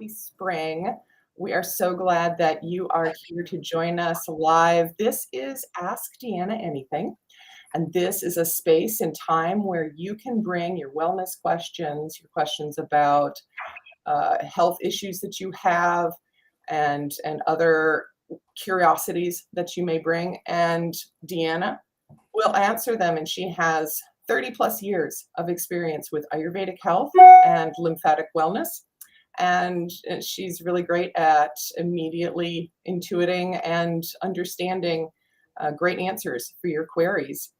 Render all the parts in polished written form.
happy spring. We are so glad that you are here to join us live. This is Ask DeAnna Anything, and this is a space and time where you can bring your wellness questions, your questions about health issues that you have, and other curiosities that you may bring. And DeAnna will answer them, and she has 30 plus years of experience with Ayurvedic health and lymphatic wellness. And she's really great at immediately intuiting and understanding great answers for your queries.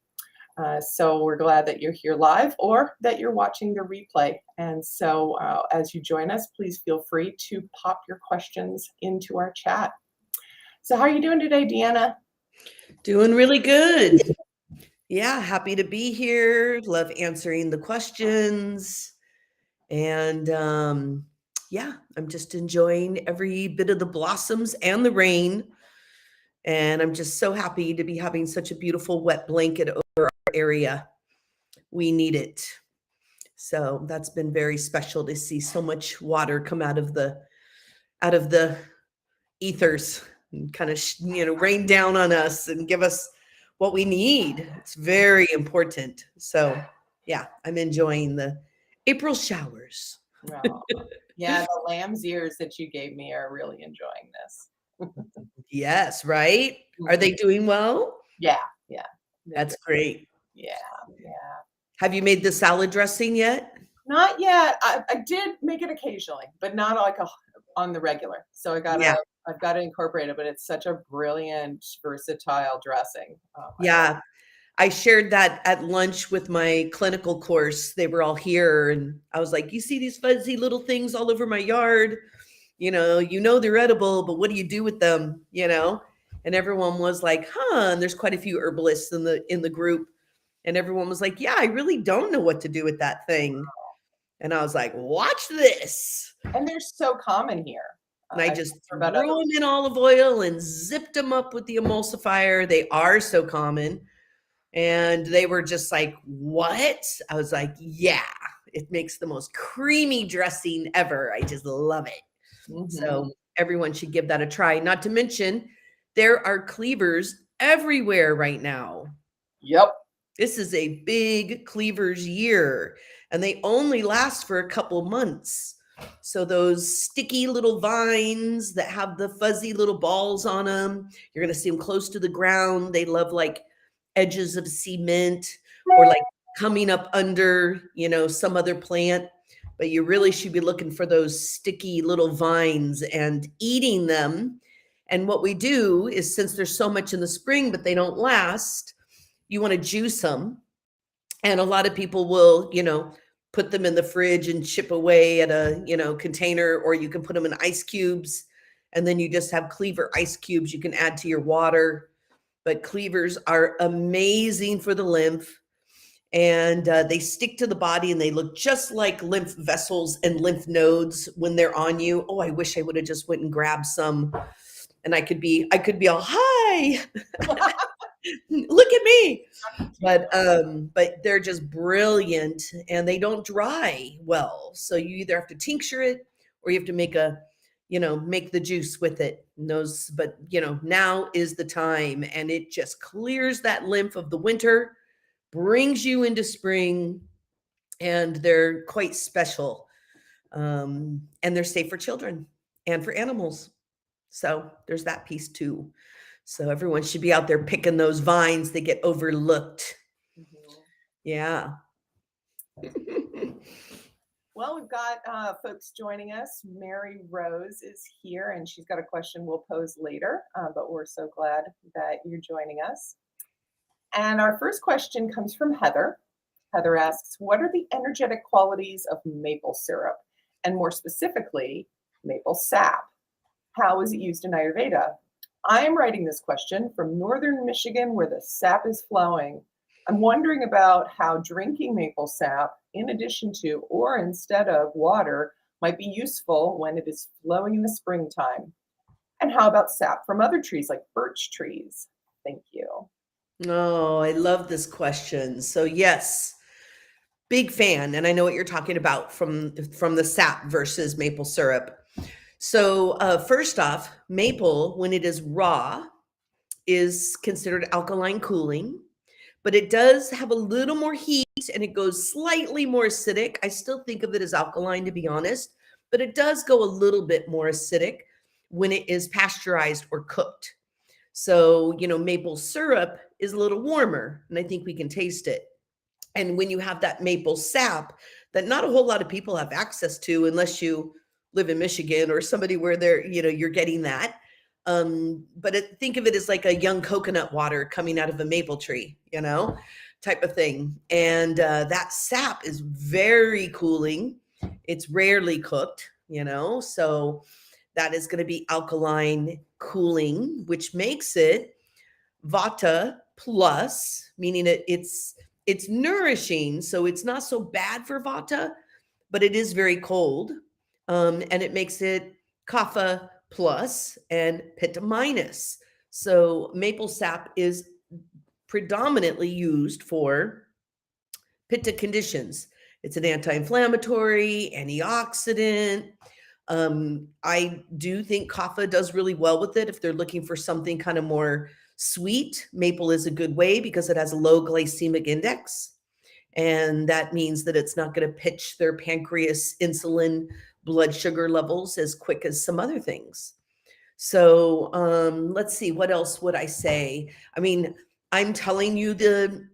So we're glad that you're here live or that you're watching the replay. And so as you join us, please feel free to pop your questions into our chat. So how are you doing today, DeAnna? Doing really good. Yeah, happy to be here. Love answering the questions. And yeah, I'm just enjoying every bit of the blossoms and the rain. And I'm just so happy to be having such a beautiful wet blanket over our area. We need it. So that's been very special to see so much water come out of the ethers and kind of rain down on us and give us what we need. It's very important. So yeah, I'm enjoying the April showers. Oh, yeah, the lamb's ears that you gave me are really enjoying this. Yes, right? Are they doing well? Yeah. That's great. Yeah. Have you made the salad dressing yet? Not yet. I did make it occasionally, but not like on the regular. So I've got to incorporate it, but it's such a brilliant, versatile dressing. Yeah. I shared that at lunch with my clinical course. They were all here and I was like, you see these fuzzy little things all over my yard? You know they're edible, but what do you do with them? And everyone was like, and there's quite a few herbalists in the group. And everyone was like, yeah, I really don't know what to do with that thing. And I was like, watch this. And they're so common here. And I just threw them in olive oil and zipped them up with the emulsifier. They are so common. And they were just like, what? I was like, yeah, it makes the most creamy dressing ever. I just love it. Mm-hmm. So everyone should give that a try. Not to mention, there are cleavers everywhere right now. Yep. This is a big cleavers year, and they only last for a couple months. So those sticky little vines that have the fuzzy little balls on them, you're going to see them close to the ground. They love like edges of cement or like coming up under, some other plant. But you really should be looking for those sticky little vines and eating them. And what we do is, since there's so much in the spring, but they don't last, you want to juice them. And a lot of people will, put them in the fridge and chip away at a, container, or you can put them in ice cubes. And then you just have cleaver ice cubes you can add to your water. But cleavers are amazing for the lymph. And they stick to the body and they look just like lymph vessels and lymph nodes when they're on you. Oh, I wish I would have just went and grabbed some. And I could be all, hi, look at me. But they're just brilliant and they don't dry well. So you either have to tincture it or you have to make make the juice with it. But now is the time, and it just clears that lymph of the winter, brings you into spring, and they're quite special. And they're safe for children and for animals. So there's that piece too. So everyone should be out there picking those vines that get overlooked. Mm-hmm. Yeah. Well, we've got folks joining us. Mary Rose is here, and she's got a question we'll pose later, but we're so glad that you're joining us. And our first question comes from Heather. Heather asks, what are the energetic qualities of maple syrup, and more specifically, maple sap? How is it used in Ayurveda? I am writing this question from northern Michigan, where the sap is flowing. I'm wondering about how drinking maple sap, in addition to or instead of water, might be useful when it is flowing in the springtime. And how about sap from other trees like birch trees? Thank you. Oh, I love this question. So yes, big fan. And I know what you're talking about from the sap versus maple syrup. So, first off, maple, when it is raw, is considered alkaline cooling, but it does have a little more heat and it goes slightly more acidic. I still think of it as alkaline, to be honest, but it does go a little bit more acidic when it is pasteurized or cooked. So, maple syrup is a little warmer, and I think we can taste it. And when you have that maple sap that not a whole lot of people have access to unless you live in Michigan or somebody where you're getting that. But think of it as like a young coconut water coming out of a maple tree, type of thing. And that sap is very cooling. It's rarely cooked, so that is going to be alkaline cooling, which makes it Vata plus, meaning it's nourishing, so it's not so bad for Vata, but it is very cold, and it makes it Kapha plus and Pitta minus. So maple sap is predominantly used for Pitta conditions. It's an anti-inflammatory, antioxidant. I do think Kapha does really well with it if they're looking for something kind of more sweet. Maple is a good way because it has a low glycemic index. And that means that it's not going to pitch their pancreas insulin blood sugar levels as quick as some other things. So let's see, what else would I say? I mean, I'm telling you the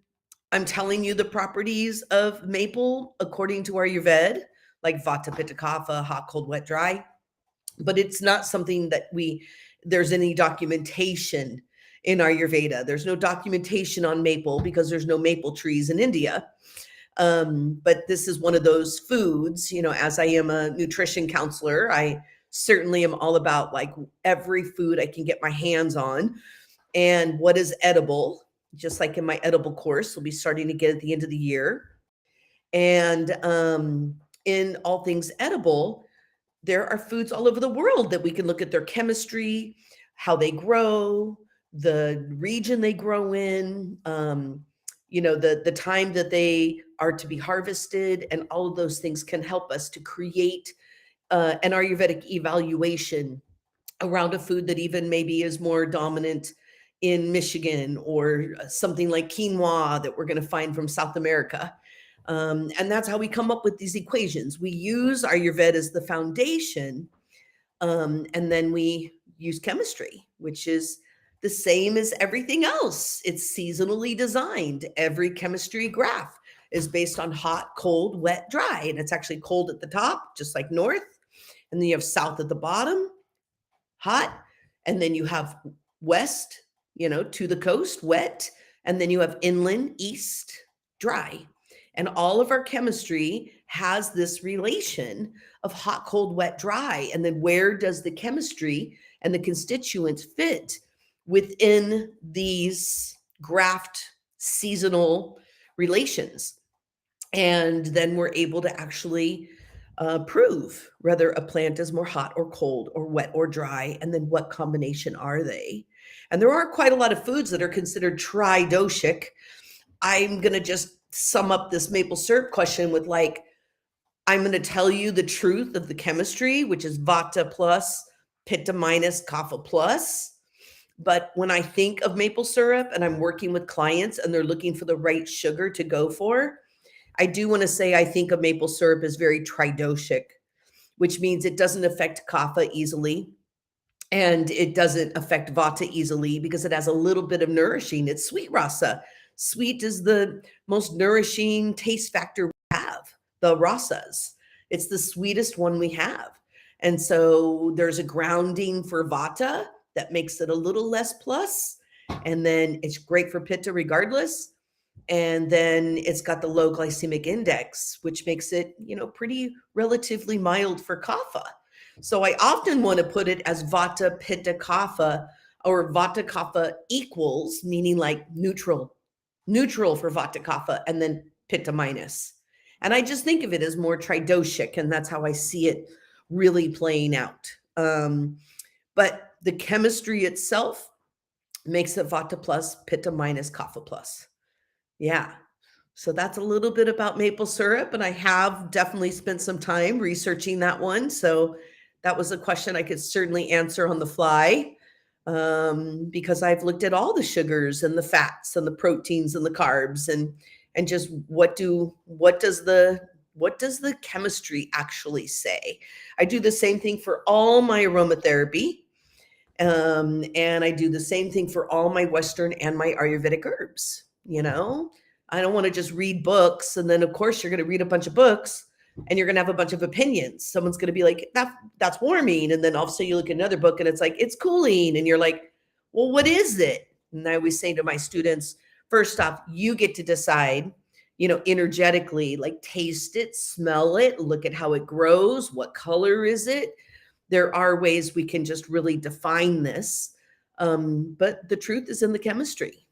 properties of maple according to our Ayurveda, like Vata, Pitta, Kapha, hot, cold, wet, dry. But it's not something that there's any documentation in our Ayurveda. There's no documentation on maple because there's no maple trees in India. But this is one of those foods, as I am a nutrition counselor, I certainly am all about like every food I can get my hands on and what is edible, just like in my edible course, we'll be starting to get at the end of the year. And in all things edible, there are foods all over the world that we can look at their chemistry, how they grow, the region they grow in, the time that they are to be harvested, and all of those things can help us to create an Ayurvedic evaluation around a food that even maybe is more dominant in Michigan, or something like quinoa that we're going to find from South America. And that's how we come up with these equations. We use Ayurveda as the foundation, and then we use chemistry, which is the same as everything else. It's seasonally designed. Every chemistry graph is based on hot, cold, wet, dry. And it's actually cold at the top, just like north. And then you have south at the bottom, hot. And then you have west, to the coast, wet. And then you have inland, east, dry. And all of our chemistry has this relation of hot, cold, wet, dry. And then where does the chemistry and the constituents fit within these graphed seasonal relations? And then we're able to actually prove whether a plant is more hot or cold or wet or dry, and then what combination are they? And there are quite a lot of foods that are considered tridoshic. I'm going to just sum up this maple syrup question with I'm going to tell you the truth of the chemistry, which is Vata plus, Pitta minus, Kapha plus. But when I think of maple syrup and I'm working with clients and they're looking for the right sugar to go for, I do want to say I think of maple syrup as very tridoshic, which means it doesn't affect Kapha easily. And it doesn't affect Vata easily because it has a little bit of nourishing. It's sweet rasa. Sweet is the most nourishing taste factor we have, the rasas. It's the sweetest one we have. And so there's a grounding for Vata that makes it a little less plus. And then it's great for Pitta regardless. And then it's got the low glycemic index, which makes it, pretty relatively mild for Kapha. So I often want to put it as Vata, Pitta, Kapha, or Vata, Kapha equals, meaning like neutral for Vata, Kapha, and then Pitta minus. And I just think of it as more tridoshic, and that's how I see it really playing out. But the chemistry itself makes it Vata plus, Pitta minus, Kapha plus. Yeah. So that's a little bit about maple syrup, and I have definitely spent some time researching that one. So That was a question I could certainly answer on the fly, because I've looked at all the sugars and the fats and the proteins and the carbs and just what does the chemistry actually say? I do the same thing for all my aromatherapy. And I do the same thing for all my Western and my Ayurvedic herbs. I don't want to just read books. And then of course you're going to read a bunch of books and you're going to have a bunch of opinions. Someone's going to be like, that's warming. And then all of a sudden you look at another book and it's like, it's cooling. And you're like, well, what is it? And I always say to my students, first off, you get to decide, energetically, like taste it, smell it, look at how it grows. What color is it? There are ways we can just really define this. But the truth is in the chemistry.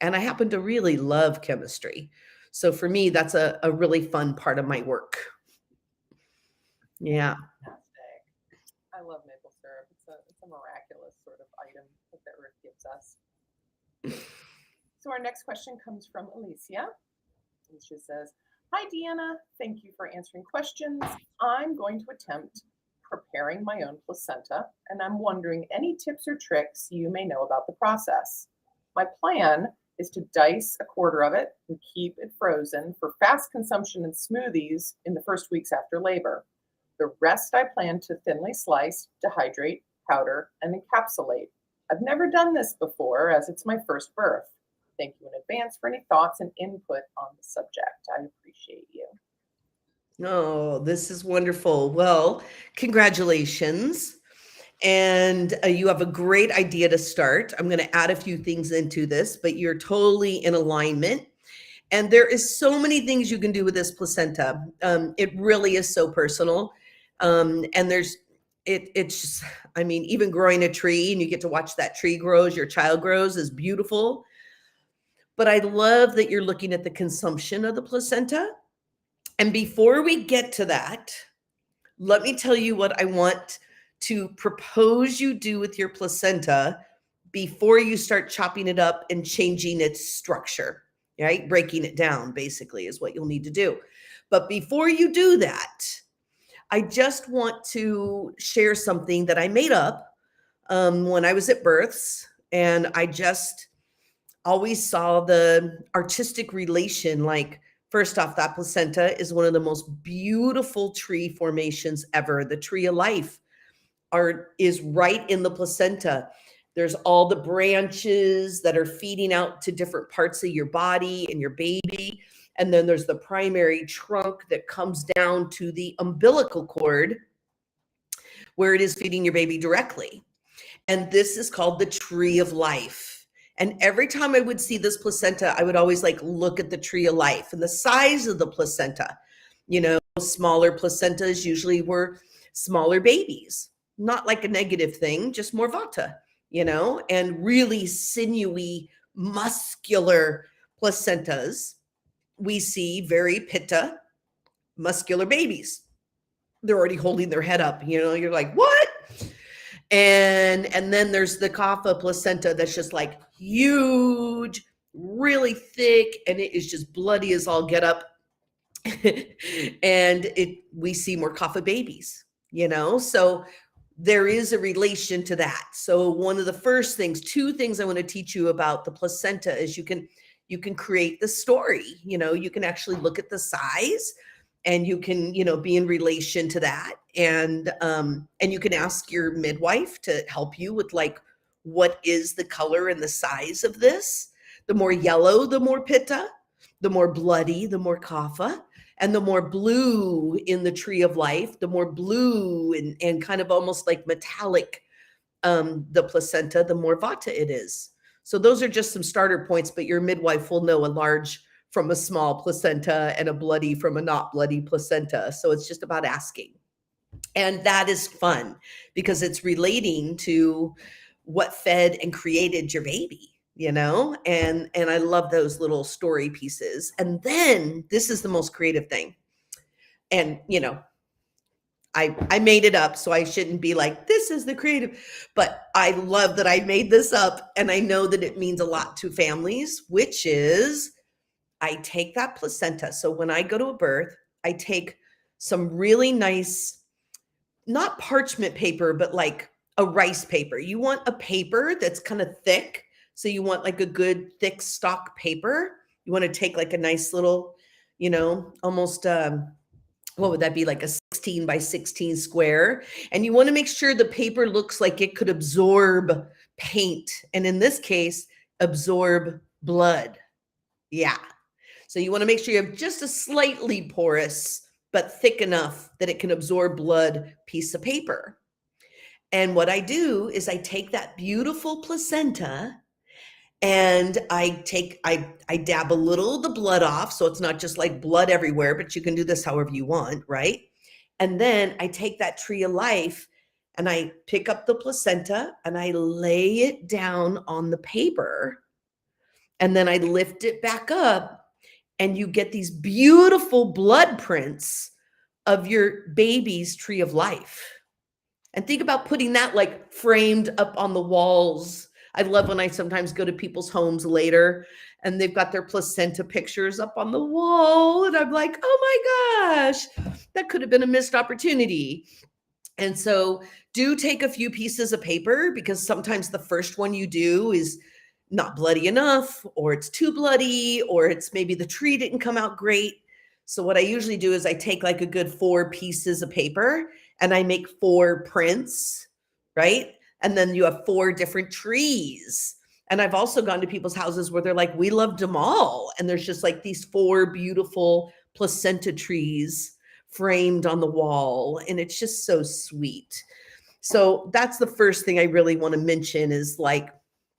And I happen to really love chemistry. So for me, that's a really fun part of my work. Yeah. Fantastic. I love maple syrup. It's a miraculous sort of item that the earth gives us. So our next question comes from Alicia. And she says, "Hi, Deanna. Thank you for answering questions. I'm going to attempt preparing my own placenta, and I'm wondering any tips or tricks you may know about the process. My plan is to dice a quarter of it and keep it frozen for fast consumption in smoothies in the first weeks after labor. The rest I plan to thinly slice, dehydrate, powder, and encapsulate. I've never done this before as it's my first birth. Thank you in advance for any thoughts and input on the subject. I appreciate you." Oh, this is wonderful. Well, congratulations. And you have a great idea to start. I'm going to add a few things into this, but you're totally in alignment. And there is so many things you can do with this placenta. It really is so personal. And it's just, even growing a tree and you get to watch that tree grow as your child grows is beautiful. But I love that you're looking at the consumption of the placenta. And before we get to that, let me tell you what I want to propose you do with your placenta before you start chopping it up and changing its structure, right? Breaking it down, basically, is what you'll need to do. But before you do that, I just want to share something that I made up when I was at births. And I just always saw the artistic relation. Like, first off, that placenta is one of the most beautiful tree formations ever. The tree of life is right in the placenta. There's all the branches that are feeding out to different parts of your body and your baby. And then there's the primary trunk that comes down to the umbilical cord where it is feeding your baby directly. And this is called the tree of life. And every time I would see this placenta, I would always look at the tree of life and the size of the placenta. Smaller placentas usually were smaller babies, not like a negative thing, just more vata, and really sinewy, muscular placentas. We see very pitta, muscular babies. They're already holding their head up, you're like, what? And then there's the kapha placenta that's just huge, really thick, and it is just bloody as all get up. And we see more kapha babies, so there is a relation to that. So one of the first things, two things I want to teach you about the placenta is you can create the story. You can actually look at the size and you can, be in relation to that. And you can ask your midwife to help you with what is the color and the size of this? The more yellow, the more pitta, the more bloody, the more kapha, and the more blue in the tree of life, the more blue and kind of almost like metallic, the placenta, the more vata it is. So those are just some starter points, but your midwife will know a large from a small placenta and a bloody from a not bloody placenta. So it's just about asking. And that is fun because it's relating to what fed and created your baby, and I love those little story pieces. And then this is the most creative thing. And, I made it up, so I shouldn't be like, this is the creative, but I love that I made this up. And I know that it means a lot to families, which is I take that placenta. So when I go to a birth, I take some really nice not parchment paper, but like a rice paper. You want a paper that's kind of thick. So you want like a good thick stock paper. You want to take like a nice little, almost what would that be, like a 16 by 16 square, and you want to make sure the paper looks like it could absorb paint, and in this case absorb blood. Yeah, so you want to make sure you have just a slightly porous but thick enough that it can absorb blood piece of paper. And what I do is I take that beautiful placenta and I dab a little of the blood off, so it's not just like blood everywhere, but you can do this however you want, right? And then I take that tree of life and I pick up the placenta and I lay it down on the paper, and then I lift it back up, and you get these beautiful blood prints of your baby's tree of life. And think about putting that like framed up on the walls. I love when I sometimes go to people's homes later and they've got their placenta pictures up on the wall. And I'm like, oh my gosh, that could have been a missed opportunity. And so do take a few pieces of paper, because sometimes the first one you do is not bloody enough, or it's too bloody, or it's maybe the tree didn't come out great. So what I usually do is I take like a good 4 pieces of paper and I make 4 prints, right? And then you have 4 different trees. And I've also gone to people's houses where they're like, we loved them all. And there's just like these 4 beautiful placenta trees framed on the wall. And it's just so sweet. So that's the first thing I really want to mention, is like,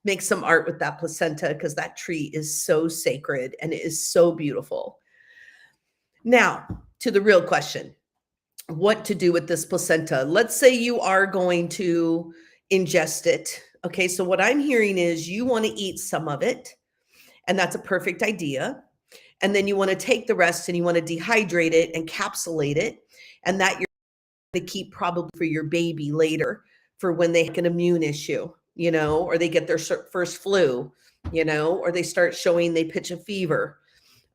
make some art with that placenta, because that tree is so sacred and it is so beautiful. Now, to the real question, what to do with this placenta. Let's say you are going to ingest it. Okay, so what I'm hearing is you want to eat some of it, and that's a perfect idea. And then you want to take the rest and you want to dehydrate it and capsulate it, and that you're going to keep probably for your baby later, for when they have an immune issue, or they get their first flu, or they start showing they pitch a fever.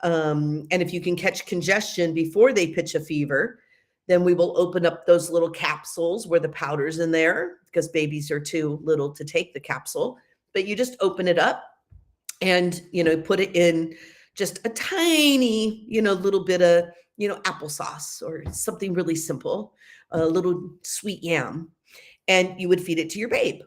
And if you can catch congestion before they pitch a fever, then we will open up those little capsules where the powder's in there, because babies are too little to take the capsule. But you just open it up and, put it in just a tiny, little bit of, applesauce or something really simple, a little sweet yam, and you would feed it to your babe.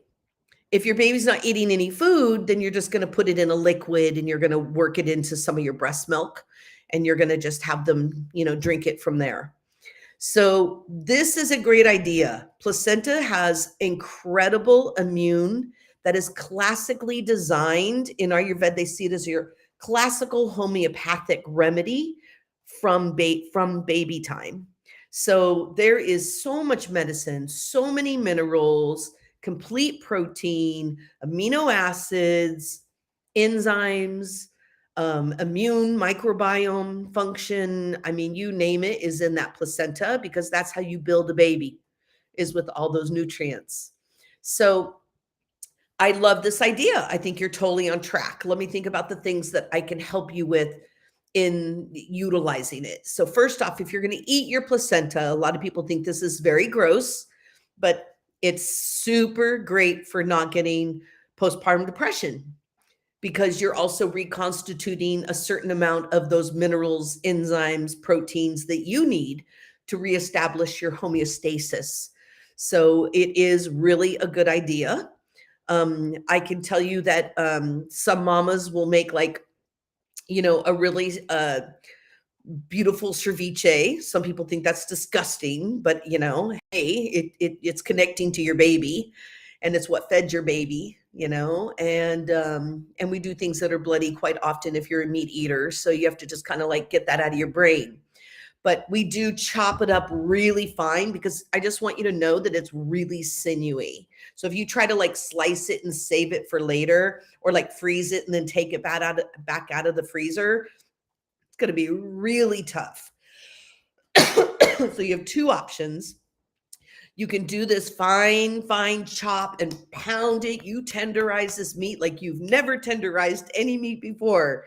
If your baby's not eating any food, then you're just going to put it in a liquid and you're going to work it into some of your breast milk, and you're going to just have them, drink it from there. So this is a great idea. Placenta has incredible immune that is classically designed in Ayurveda. They see it as your classical homeopathic remedy from baby time. So there is so much medicine, so many minerals, complete protein, amino acids, enzymes, immune microbiome function. I mean, you name it is in that placenta, because that's how you build a baby, is with all those nutrients. So I love this idea. I think you're totally on track. Let me think about the things that I can help you with in utilizing it. So first off, if you're going to eat your placenta, a lot of people think this is very gross, but it's super great for not getting postpartum depression, because you're also reconstituting a certain amount of those minerals, enzymes, proteins that you need to reestablish your homeostasis. So it is really a good idea. I can tell you that some mamas will make like, a really beautiful ceviche. Some people think that's disgusting, but hey, it's connecting to your baby, and it's what fed your baby, and we do things that are bloody quite often if you're a meat eater. So you have to just kind of like get that out of your brain. But we do chop it up really fine, because I just want you to know that it's really sinewy. So if you try to like slice it and save it for later, or like freeze it and then take it back out of the freezer, it's going to be really tough. So you have 2 options. You can do this fine chop and pound it. You tenderize this meat like you've never tenderized any meat before.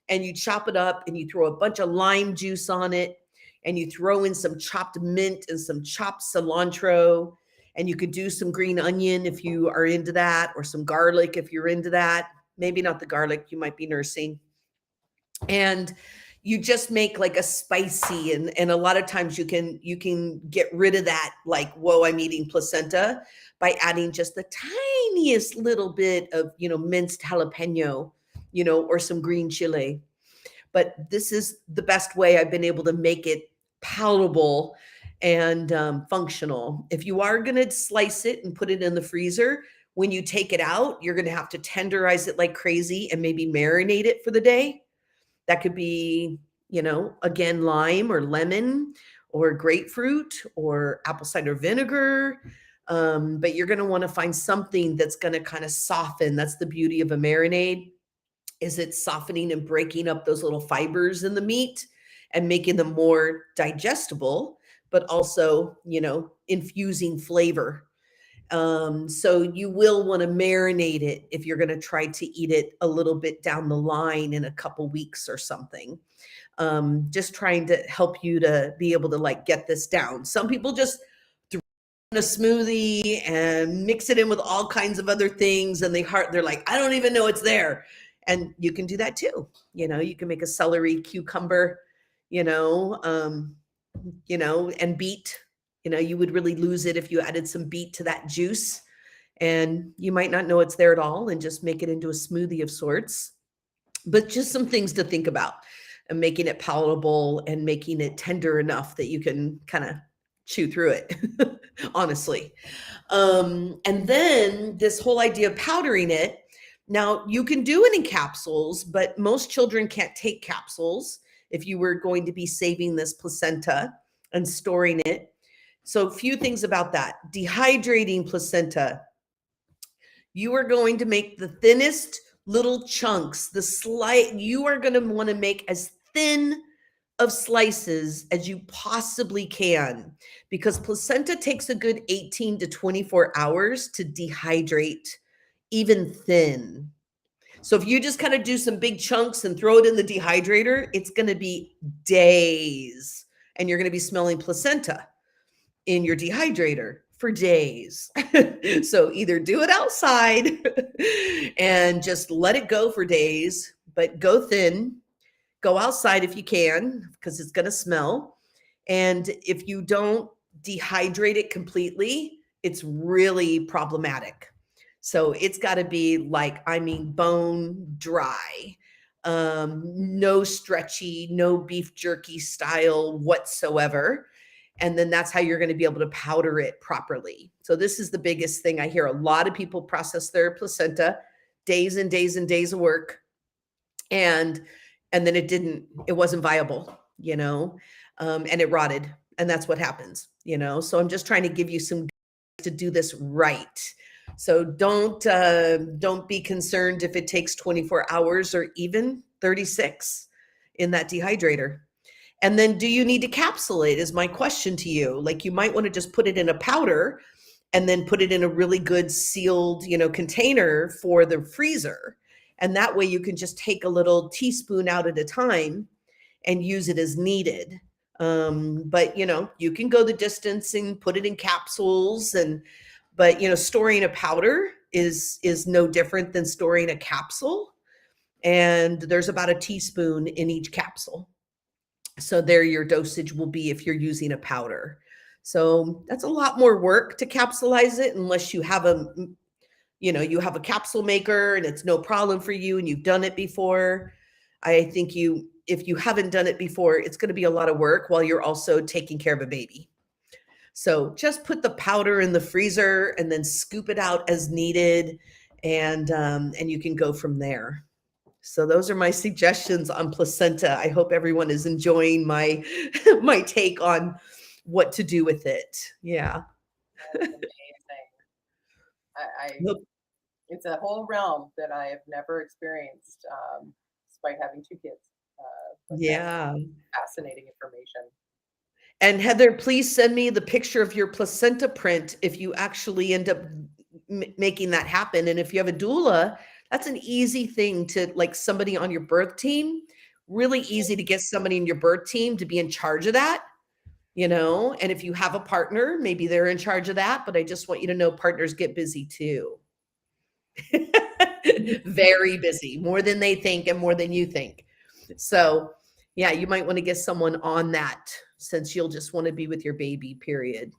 And you chop it up and you throw a bunch of lime juice on it. and you throw in some chopped mint and some chopped cilantro, and you could do some green onion if you are into that, or some garlic if you're into that. Maybe not the garlic, you might be nursing. And you just make like a spicy, and a lot of times you can get rid of that, like, whoa, I'm eating placenta, by adding just the tiniest little bit of, minced jalapeno, or some green chili. But this is the best way I've been able to make it palatable and functional. If you are going to slice it and put it in the freezer, when you take it out, you're going to have to tenderize it like crazy and maybe marinate it for the day. That could be, again, lime or lemon or grapefruit or apple cider vinegar. But you're going to want to find something that's going to kind of soften. That's the beauty of a marinade, is it softening and breaking up those little fibers in the meat and making them more digestible, but also, infusing flavor. So you will want to marinate it if you're going to try to eat it a little bit down the line in a couple weeks or something. Just trying to help you to be able to like get this down. Some people just throw in a smoothie and mix it in with all kinds of other things, and they're like, I don't even know it's there. And you can do that too. You can make a celery, cucumber, and beet. You would really lose it if you added some beet to that juice, and you might not know it's there at all, and just make it into a smoothie of sorts. But just some things to think about, and making it palatable and making it tender enough that you can kind of chew through it, honestly. And then this whole idea of powdering it. Now, you can do it in capsules, but most children can't take capsules if you were going to be saving this placenta and storing it. So a few things about that. Dehydrating placenta. You are going to make the thinnest little chunks, you are going to want to make as thin of slices as you possibly can, because placenta takes a good 18 to 24 hours to dehydrate, even thin. So if you just kind of do some big chunks and throw it in the dehydrator, it's going to be days, and you're going to be smelling placenta in your dehydrator for days. So either do it outside and just let it go for days, but go thin. Go outside if you can, because it's going to smell. And if you don't dehydrate it completely, it's really problematic. So it's got to be like, bone dry, no stretchy, no beef jerky style whatsoever. And then that's how you're going to be able to powder it properly. So this is the biggest thing. I hear a lot of people process their placenta, days and days and days of work, and then it wasn't viable, and it rotted, and that's what happens, So I'm just trying to give you some to do this right. So don't be concerned if it takes 24 hours or even 36 in that dehydrator. And then, do you need to capsulate is my question to you. Like, you might want to just put it in a powder and then put it in a really good sealed, container for the freezer. And that way you can just take a little teaspoon out at a time and use it as needed. But, you can go the distance and put it in capsules, but storing a powder is no different than storing a capsule. And there's about a teaspoon in each capsule. So there your dosage will be if you're using a powder. So that's a lot more work to capsulize it, unless you have you have a capsule maker and it's no problem for you and you've done it before. I think if you haven't done it before, it's going to be a lot of work while you're also taking care of a baby. So just put the powder in the freezer and then scoop it out as needed, and you can go from there. So those are my suggestions on placenta. I hope everyone is enjoying my my take on what to do with it. Yeah. That's amazing. It's a whole realm that I have never experienced, despite having 2 kids. But Yeah. fascinating information. And Heather, please send me the picture of your placenta print if you actually end up making that happen. And if you have a doula, that's an easy thing to, like, somebody on your birth team, really easy to get somebody in your birth team to be in charge of that. And if you have a partner, maybe they're in charge of that, but I just want you to know partners get busy too. Very busy, more than they think and more than you think. So, yeah, you might want to get someone on that since you'll just want to be with your baby, period.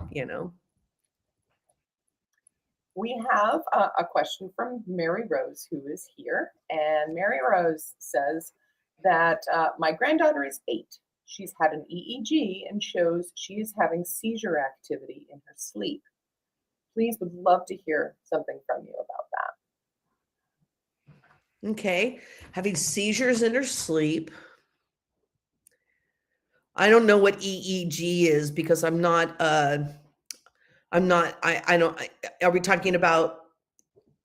We have a question from Mary Rose, who is here. And Mary Rose says that my granddaughter is 8. She's had an EEG and shows she is having seizure activity in her sleep. Please, would love to hear something from you about that. Okay. Having seizures in her sleep. I don't know what EEG is because I don't, are we talking about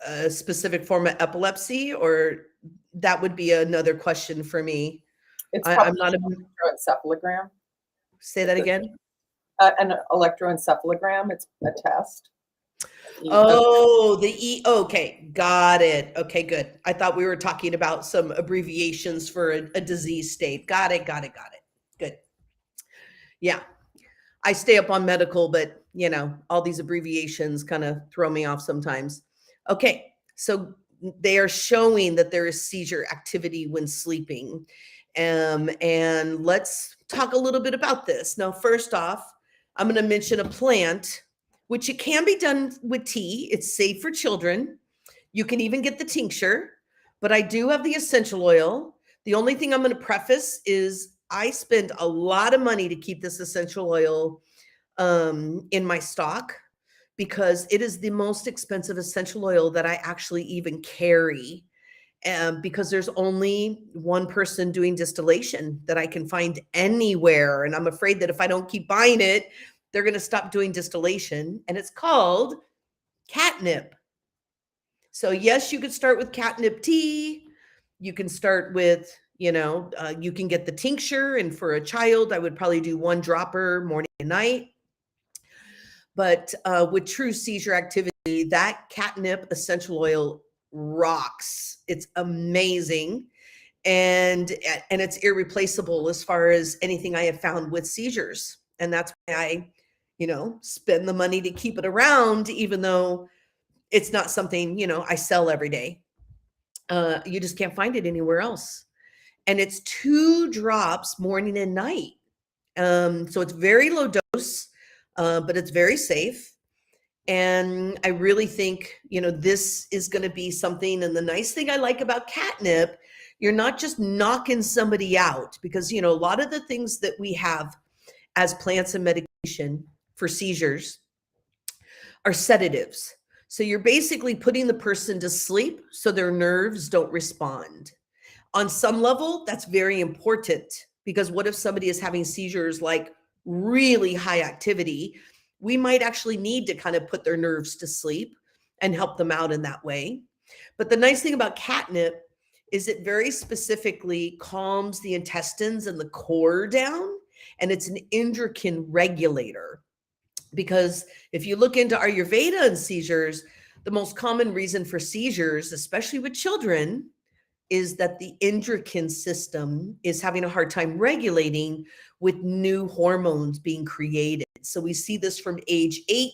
a specific form of epilepsy, or that would be another question for me? It's I'm not an electroencephalogram. Say that again. An electroencephalogram. It's a test. Oh, okay. Got it. Okay, good. I thought we were talking about some abbreviations for a disease state. Got it. Good. Yeah. I stay up on medical, but all these abbreviations kind of throw me off sometimes. Okay. So they are showing that there is seizure activity when sleeping. And let's talk a little bit about this. Now, first off, I'm going to mention a plant, which it can be done with tea. It's safe for children. You can even get the tincture, but I do have the essential oil. The only thing I'm going to preface is I spend a lot of money to keep this essential oil in my stock because it is the most expensive essential oil that I actually even carry. Because there's only one person doing distillation that I can find anywhere. And I'm afraid that if I don't keep buying it, they're going to stop doing distillation. And it's called catnip. So yes, you could start with catnip tea. You can start with, you can get the tincture. And for a child, I would probably do 1 dropper morning and night. But with true seizure activity, that catnip essential oil rocks. It's amazing. And it's irreplaceable as far as anything I have found with seizures. And that's why I, spend the money to keep it around, even though it's not something, I sell every day. You just can't find it anywhere else. And it's 2 drops morning and night. So it's very low dose, but it's very safe. And I really think, this is going to be something. And the nice thing I like about catnip, you're not just knocking somebody out because, a lot of the things that we have as plants and medication for seizures are sedatives. So you're basically putting the person to sleep so their nerves don't respond. On some level, that's very important because what if somebody is having seizures like really high activity? We might actually need to kind of put their nerves to sleep and help them out in that way. But the nice thing about catnip is it very specifically calms the intestines and the core down, and it's an endocrine regulator. Because if you look into Ayurveda and seizures, the most common reason for seizures, especially with children, is that the endocrine system is having a hard time regulating with new hormones being created. So we see this from age 8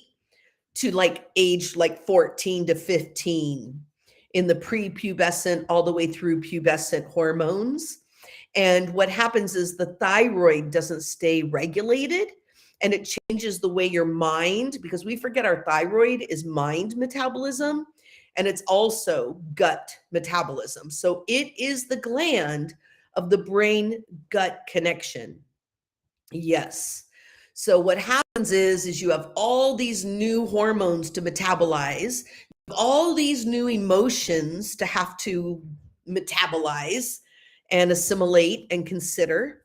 to age 14 to 15 in the prepubescent all the way through pubescent hormones. And what happens is the thyroid doesn't stay regulated and it changes the way your mind, because we forget our thyroid is mind metabolism and it's also gut metabolism. So it is the gland of the brain gut connection. Yes. So what happens is you have all these new hormones to metabolize, all these new emotions to have to metabolize and assimilate and consider.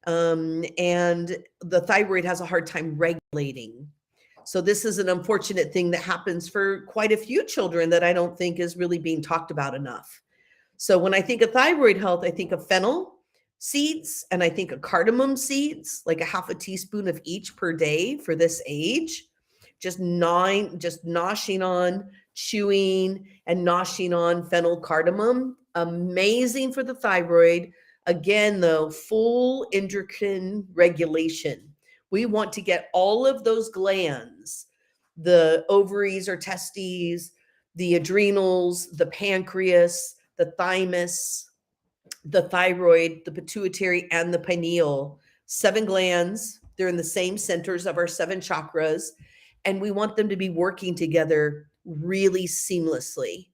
And the thyroid has a hard time regulating. So this is an unfortunate thing that happens for quite a few children that I don't think is really being talked about enough. So when I think of thyroid health, I think of fennel seeds and I think of cardamom seeds, like a half a teaspoon of each per day for this age. Just noshing on, chewing and noshing on fennel cardamom. Amazing for the thyroid. Again, though, full endocrine regulation. We want to get all of those glands, the ovaries or testes, the adrenals, the pancreas, the thymus, the thyroid, the pituitary, and the pineal. 7 glands. They're in the same centers of our 7 chakras. And we want them to be working together really seamlessly.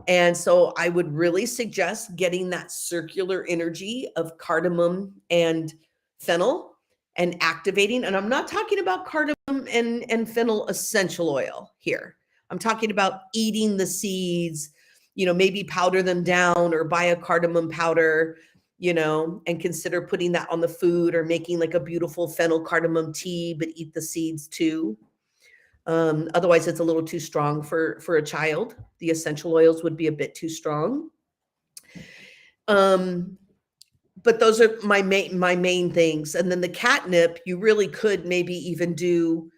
And so I would really suggest getting that circular energy of cardamom and fennel and activating. And I'm not talking about cardamom and fennel essential oil here. I'm talking about eating the seeds, maybe powder them down or buy a cardamom powder, and consider putting that on the food or making like a beautiful fennel cardamom tea, but eat the seeds too. Otherwise, it's a little too strong for a child. The essential oils would be a bit too strong. But those are my main things. And then the catnip, you really could maybe even do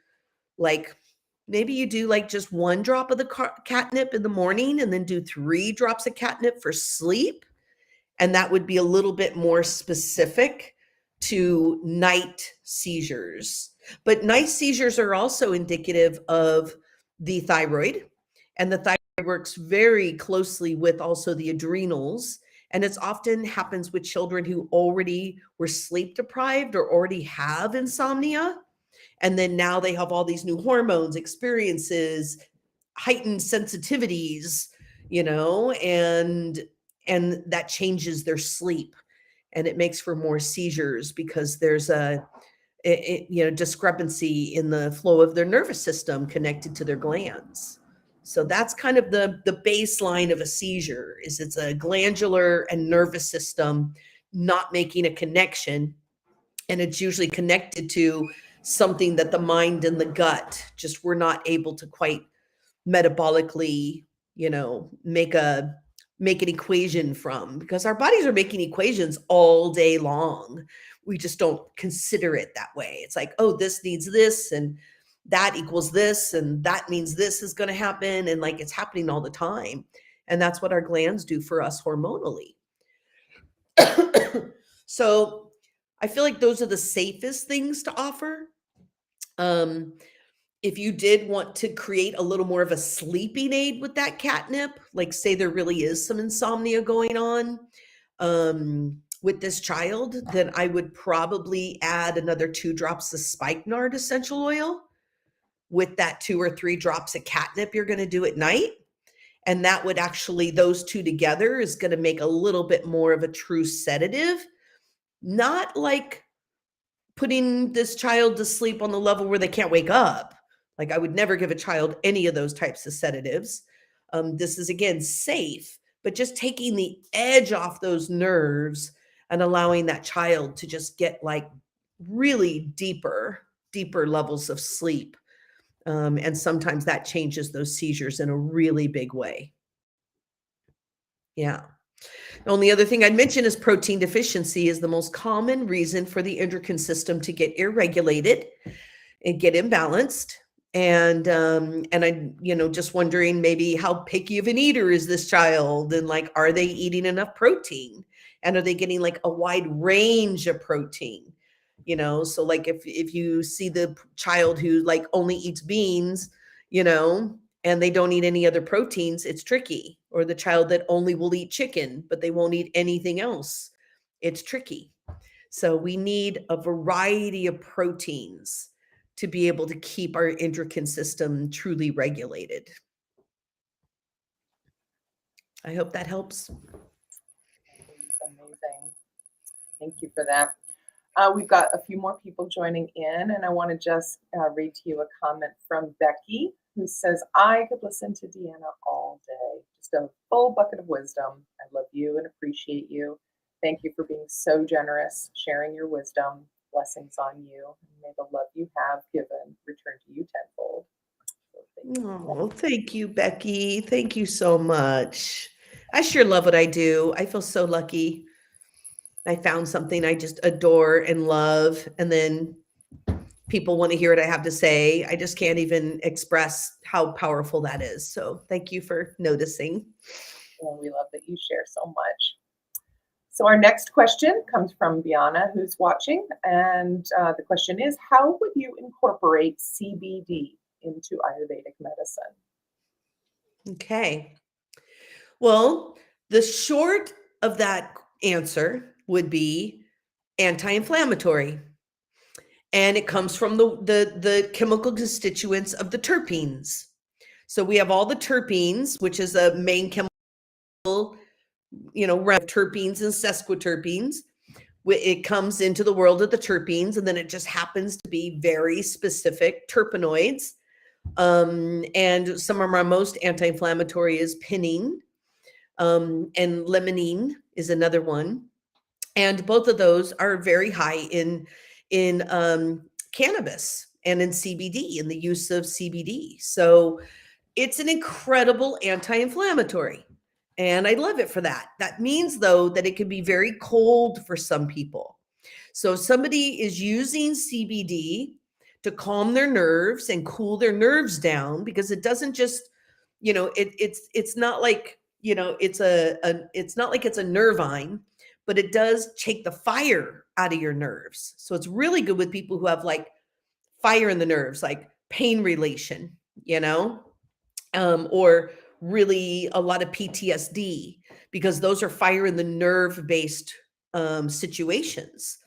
maybe you do just 1 drop of the catnip in the morning and then do 3 drops of catnip for sleep. And that would be a little bit more specific to night seizures. But night seizures are also indicative of the thyroid, and the thyroid works very closely with also the adrenals. And it often happens with children who already were sleep deprived or already have insomnia. And then now they have all these new hormones, experiences, heightened sensitivities, and that changes their sleep. And it makes for more seizures because there's a discrepancy in the flow of their nervous system connected to their glands. So that's kind of the baseline of a seizure. It's a glandular and nervous system not making a connection, and it's usually connected to something that the mind and the gut just were not able to quite metabolically, make an equation from, because our bodies are making equations all day long. We just don't consider it that way. It's like, oh, this needs this and that equals this and that means this is going to happen, and it's happening all the time. And that's what our glands do for us hormonally. So I feel like those are the safest things to offer. If you did want to create a little more of a sleeping aid with that catnip, say there really is some insomnia going on with this child, then I would probably add another 2 drops of spikenard essential oil with that 2 or 3 drops of catnip you're going to do at night. And that would actually, those 2 together is going to make a little bit more of a true sedative, not like putting this child to sleep on the level where they can't wake up. I would never give a child any of those types of sedatives. This is, again, safe, but just taking the edge off those nerves and allowing that child to just get really deeper levels of sleep. And sometimes that changes those seizures in a really big way. Yeah. The only other thing I'd mention is protein deficiency is the most common reason for the endocrine system to get irregulated and get imbalanced. And I, just wondering maybe how picky of an eater is this child, and are they eating enough protein, and are they getting a wide range of protein? So if you see the child who only eats beans, and they don't eat any other proteins, it's tricky. Or the child that only will eat chicken, but they won't eat anything else, it's tricky. So we need a variety of proteins to be able to keep our endocrine system truly regulated. I hope that helps. Amazing. Thank you for that. We've got a few more people joining in, and I want to just read to you a comment from Becky, who says, I could listen to DeAnna all day. Just a full bucket of wisdom. I love you and appreciate you. Thank you for being so generous, sharing your wisdom. Blessings on you. May the love you have given return to you tenfold. Oh, thank you, Becky. Thank you so much. I sure love what I do. I feel so lucky. I found something I just adore and love, and then people want to hear what I have to say. I just can't even express how powerful that is. So thank you for noticing. Well, we love that you share so much. So our next question comes from DeAnna, who's watching, and the question is, how would you incorporate CBD into Ayurvedic medicine? Okay. Well, the short of that answer would be anti-inflammatory. And it comes from the chemical constituents of the terpenes. So we have all the terpenes, which is a main chemical, terpenes and sesquiterpenes. It comes into the world of the terpenes, and then it just happens to be very specific terpenoids. And some of our most anti-inflammatory is pinene, and limonene is another one. And both of those are very high in cannabis and in CBD, in the use of CBD. So it's an incredible anti-inflammatory. And I love it for that. That means, though, that it can be very cold for some people. So if somebody is using CBD to calm their nerves and cool their nerves down, because it doesn't just, it's not like, it's not like it's a nervine, but it does take the fire out of your nerves. So it's really good with people who have like fire in the nerves, like pain relation, or really a lot of PTSD, because those are fire in the nerve based situations.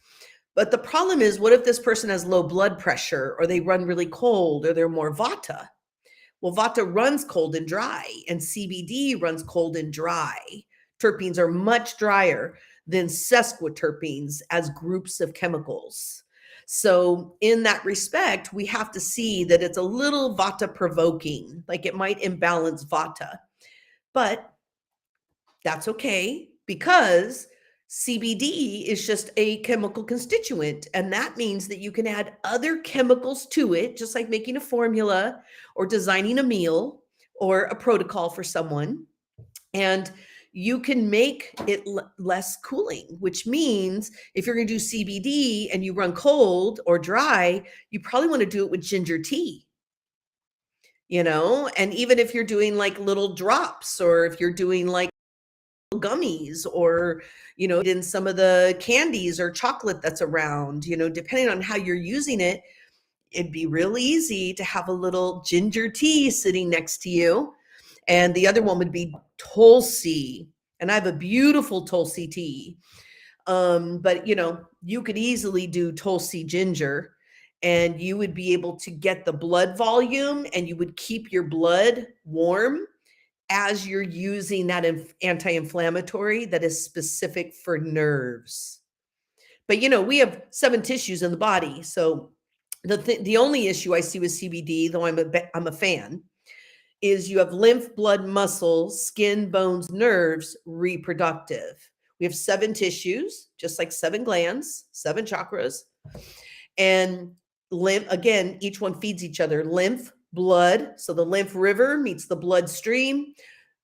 But the problem is, what if this person has low blood pressure, or they run really cold, or they're more vata? Well, vata runs cold and dry, and CBD runs cold and dry. Terpenes are much drier than sesquiterpenes as groups of chemicals. So in that respect, we have to see that it's a little vata provoking, like it might imbalance vata. But that's okay, because CBD is just a chemical constituent, and that means that you can add other chemicals to it, just like making a formula or designing a meal or a protocol for someone. And you can make it less cooling, which means if you're going to do CBD and you run cold or dry, you probably want to do it with ginger tea. And even if you're doing like little drops, or if you're doing like gummies, or in some of the candies or chocolate that's around, depending on how you're using it, it'd be real easy to have a little ginger tea sitting next to you. And the other one would be Tulsi, and I have a beautiful Tulsi tea. But you could easily do Tulsi ginger, and you would be able to get the blood volume, and you would keep your blood warm as you're using that anti-inflammatory that is specific for nerves. But we have 7 tissues in the body. So the only issue I see with CBD, though I'm a fan, is you have lymph, blood, muscles, skin, bones, nerves, reproductive. We have 7 tissues, just like 7 glands, 7 chakras. And lymph, again, each one feeds each other. Lymph, blood. So the lymph river meets the bloodstream.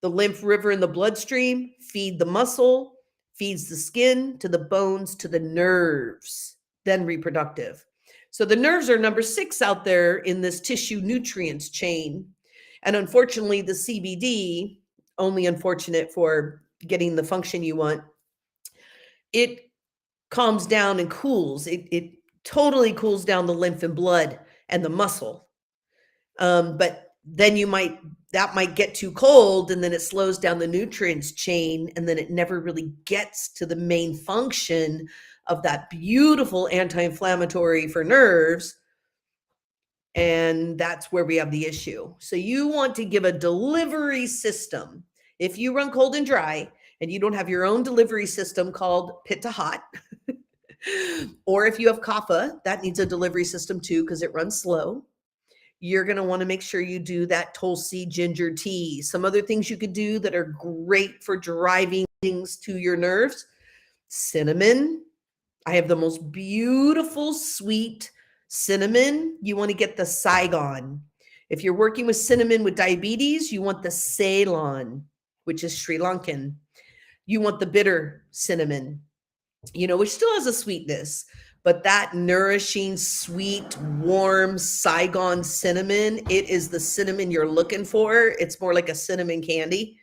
The lymph river and the bloodstream feed the muscle, feeds the skin, to the bones, to the nerves, then reproductive. So the nerves are number 6 out there in this tissue nutrients chain. And unfortunately, the CBD, only unfortunate for getting the function you want, it calms down and cools. It totally cools down the lymph and blood and the muscle. But then that might get too cold, and then it slows down the nutrients chain, and then it never really gets to the main function of that beautiful anti-inflammatory for nerves. And that's where we have the issue. So you want to give a delivery system. If you run cold and dry and you don't have your own delivery system called pitta hot, or if you have kapha, that needs a delivery system too, because it runs slow. You're going to want to make sure you do that Tulsi ginger tea. Some other things you could do that are great for driving things to your nerves: cinnamon. I have the most beautiful sweet cinnamon. You want to get the Saigon. If you're working with cinnamon with diabetes, you want the Ceylon, which is Sri Lankan. You want the bitter cinnamon, which still has a sweetness, but that nourishing, sweet, warm Saigon cinnamon, it is the cinnamon you're looking for. It's more like a cinnamon candy.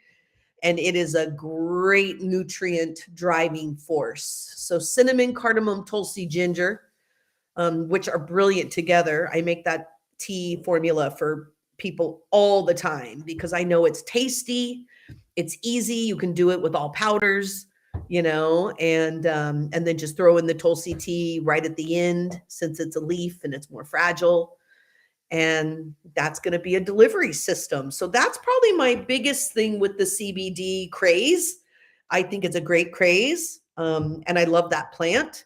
and it is a great nutrient driving force. So cinnamon, cardamom, tulsi, ginger, which are brilliant together. I make that tea formula for people all the time because I know it's tasty, it's easy. You can do it with all powders, and then just throw in the tulsi tea right at the end since it's a leaf and it's more fragile. And that's going to be a delivery system. So that's probably my biggest thing with the CBD craze. I think it's a great craze, and I love that plant.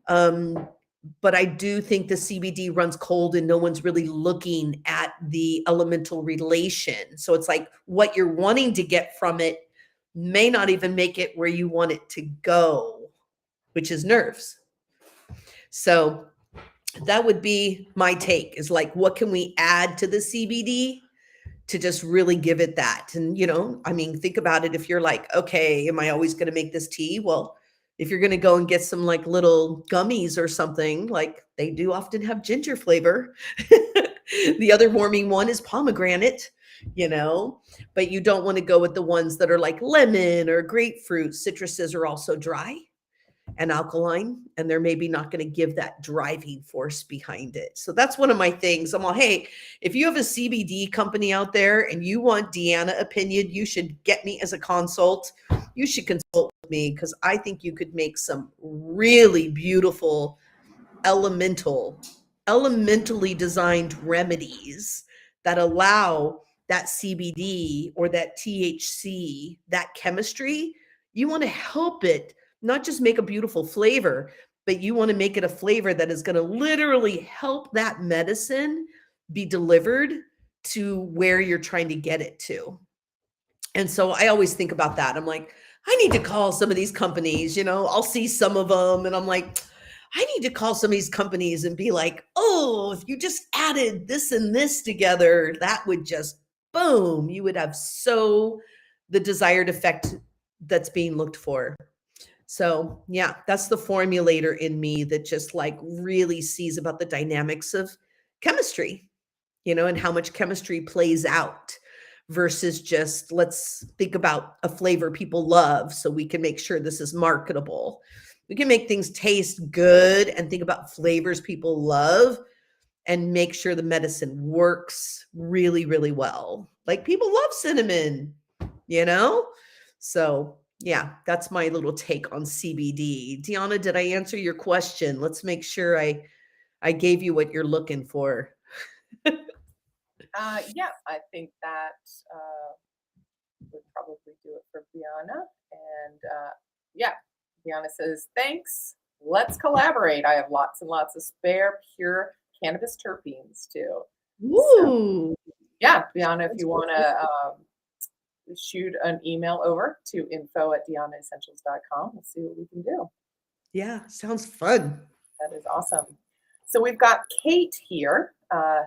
But I do think the CBD runs cold and no one's really looking at the elemental relation. So it's like what you're wanting to get from it may not even make it where you want it to go, which is nerves. So that would be my take, is like, what can we add to the CBD to just really give it that? And, think about it. If you're like, okay, am I always going to make this tea? Well, if you're going to go and get some like little gummies or something, like they do often have ginger flavor. The other warming one is pomegranate, but you don't want to go with the ones that are like lemon or grapefruit. Citruses are also dry and alkaline, and they're maybe not going to give that driving force behind it. So that's one of my things. I'm all, hey, if you have a CBD company out there and you want DeAnna opinion, you should get me as a consult. You should consult with me because I think you could make some really beautiful elementally designed remedies that allow that CBD or that THC, that chemistry. You want to help it not just make a beautiful flavor, but you want to make it a flavor that is going to literally help that medicine be delivered to where you're trying to get it to. And so I always think about that. I'm like, I need to call some of these companies, I'll see some of them and I'm like, I need to call some of these companies and be like, oh, if you just added this and this together, that would just boom, you would have the desired effect that's being looked for. So yeah, that's the formulator in me that just like really sees about the dynamics of chemistry, and how much chemistry plays out versus just let's think about a flavor people love so we can make sure this is marketable. We can make things taste good and think about flavors people love and make sure the medicine works really, really well. Like people love cinnamon, So yeah, that's my little take on CBD. DeAnna, did I answer your question? Let's make sure I gave you what you're looking for. Yeah, I think that would probably do it for DeAnna. And yeah, DeAnna says, thanks. Let's collaborate. I have lots and lots of spare pure cannabis terpenes too. Ooh. So, yeah, DeAnna, if you want to shoot an email over to info@DeAnnaessentials.com. We'll see what we can do. Yeah, sounds fun. That is awesome. So we've got Kate here,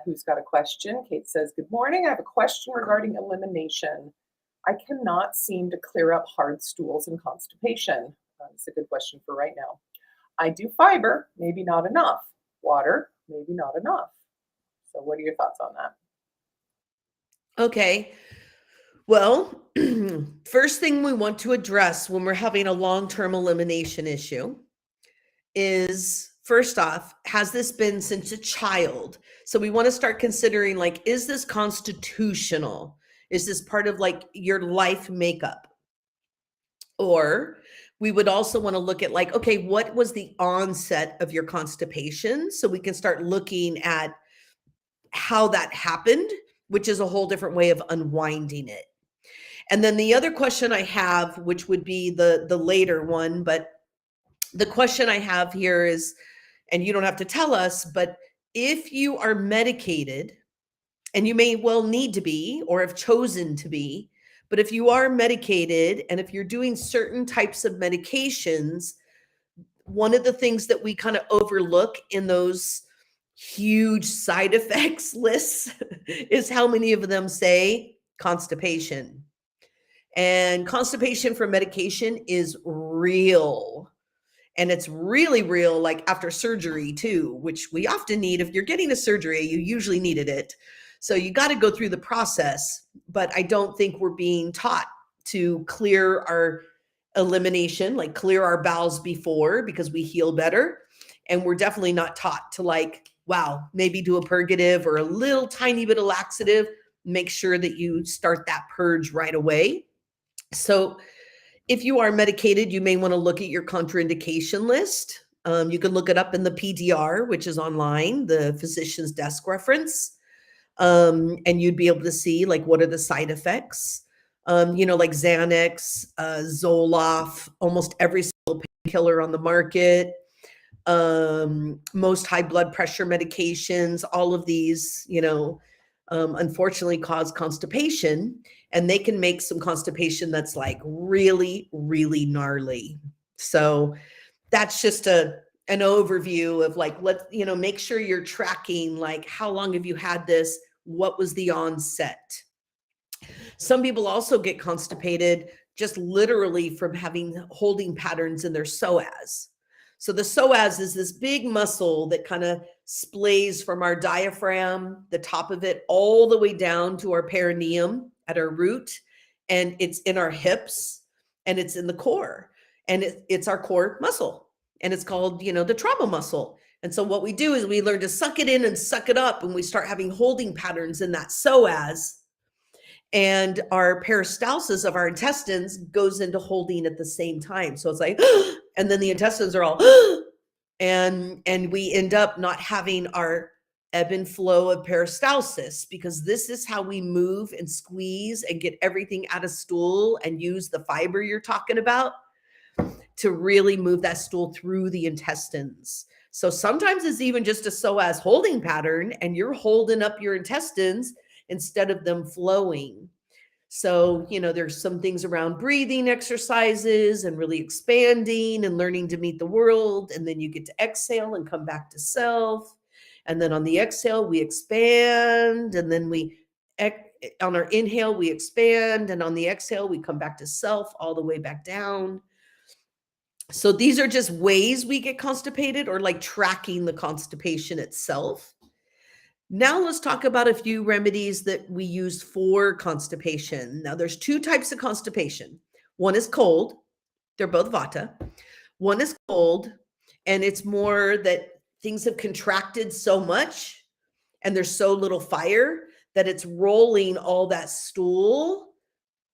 who's got a question. Kate says, good morning. I have a question regarding elimination. I cannot seem to clear up hard stools and constipation. It's a good question for right now. I do fiber, maybe not enough. Water, maybe not enough. So what are your thoughts on that? Okay. Well, first thing we want to address when we're having a long-term elimination issue is, first off, has this been since a child? So we want to start considering, like, is this constitutional? Is this part of like your life makeup? Or we would also want to look at like, okay, what was the onset of your constipation? So we can start looking at how that happened, which is a whole different way of unwinding it. And then the other question I have, which would be the later one, but the question I have here is, and you don't have to tell us, but if you are medicated, and you may well need to be or have chosen to be, but if you are medicated and if you're doing certain types of medications, one of the things that we kind of overlook in those huge side effects lists is how many of them say constipation. And constipation from medication is real. And it's really real, like after surgery too, which we often need. If you're getting a surgery, you usually needed it. So you got to go through the process, but I don't think we're being taught to clear our elimination, like clear our bowels before, because we heal better. And we're definitely not taught to like, wow, maybe do a purgative or a little tiny bit of laxative. Make sure that you start that purge right away. So if you are medicated, you may want to look at your contraindication list. You can look it up in the PDR, which is online, the physician's desk reference. And you'd be able to see like what are the side effects. Like Xanax, Zoloft, almost every single painkiller on the market, most high blood pressure medications, all of these, unfortunately cause constipation, and they can make some constipation that's like really, really gnarly. So that's just an overview of like, make sure you're tracking, like, how long have you had this? What was the onset? Some people also get constipated just literally from having holding patterns in their psoas. So the psoas is this big muscle that kind of splays from our diaphragm, the top of it, all the way down to our perineum at our root. And it's in our hips and it's in the core. And it's our core muscle. And it's called, the trauma muscle. And so what we do is we learn to suck it in and suck it up. And we start having holding patterns in that psoas. And our peristalsis of our intestines goes into holding at the same time. So it's like, and then the intestines are all, and we end up not having our ebb and flow of peristalsis, because this is how we move and squeeze and get everything out of stool and use the fiber you're talking about to really move that stool through the intestines. So sometimes it's even just a psoas holding pattern and you're holding up your intestines instead of them flowing. So, there's some things around breathing exercises and really expanding and learning to meet the world. And then you get to exhale and come back to self. And then on the exhale, we expand. And then on our inhale, we expand. And on the exhale, we come back to self all the way back down. So these are just ways we get constipated, or like tracking the constipation itself. Now let's talk about a few remedies that we use for constipation. Now there's two types of constipation. One is cold. They're both vata. One is cold, and it's more that things have contracted so much and there's so little fire that it's rolling all that stool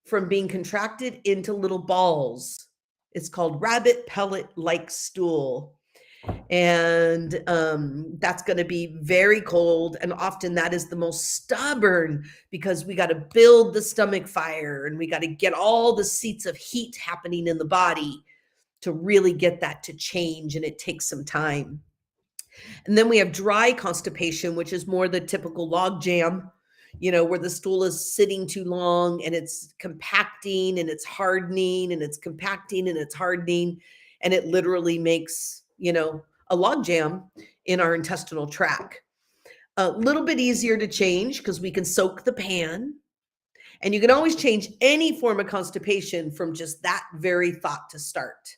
from being contracted into little balls. It's called rabbit pellet-like stool. And that's going to be very cold. And often that is the most stubborn, because we got to build the stomach fire and we got to get all the seats of heat happening in the body to really get that to change. And it takes some time. And then we have dry constipation, which is more the typical log jam, where the stool is sitting too long and it's compacting and it's hardening and it's compacting and it's hardening. And it literally makes, a log jam in our intestinal tract. A little bit easier to change because we can soak the pan. And you can always change any form of constipation from just that very thought to start.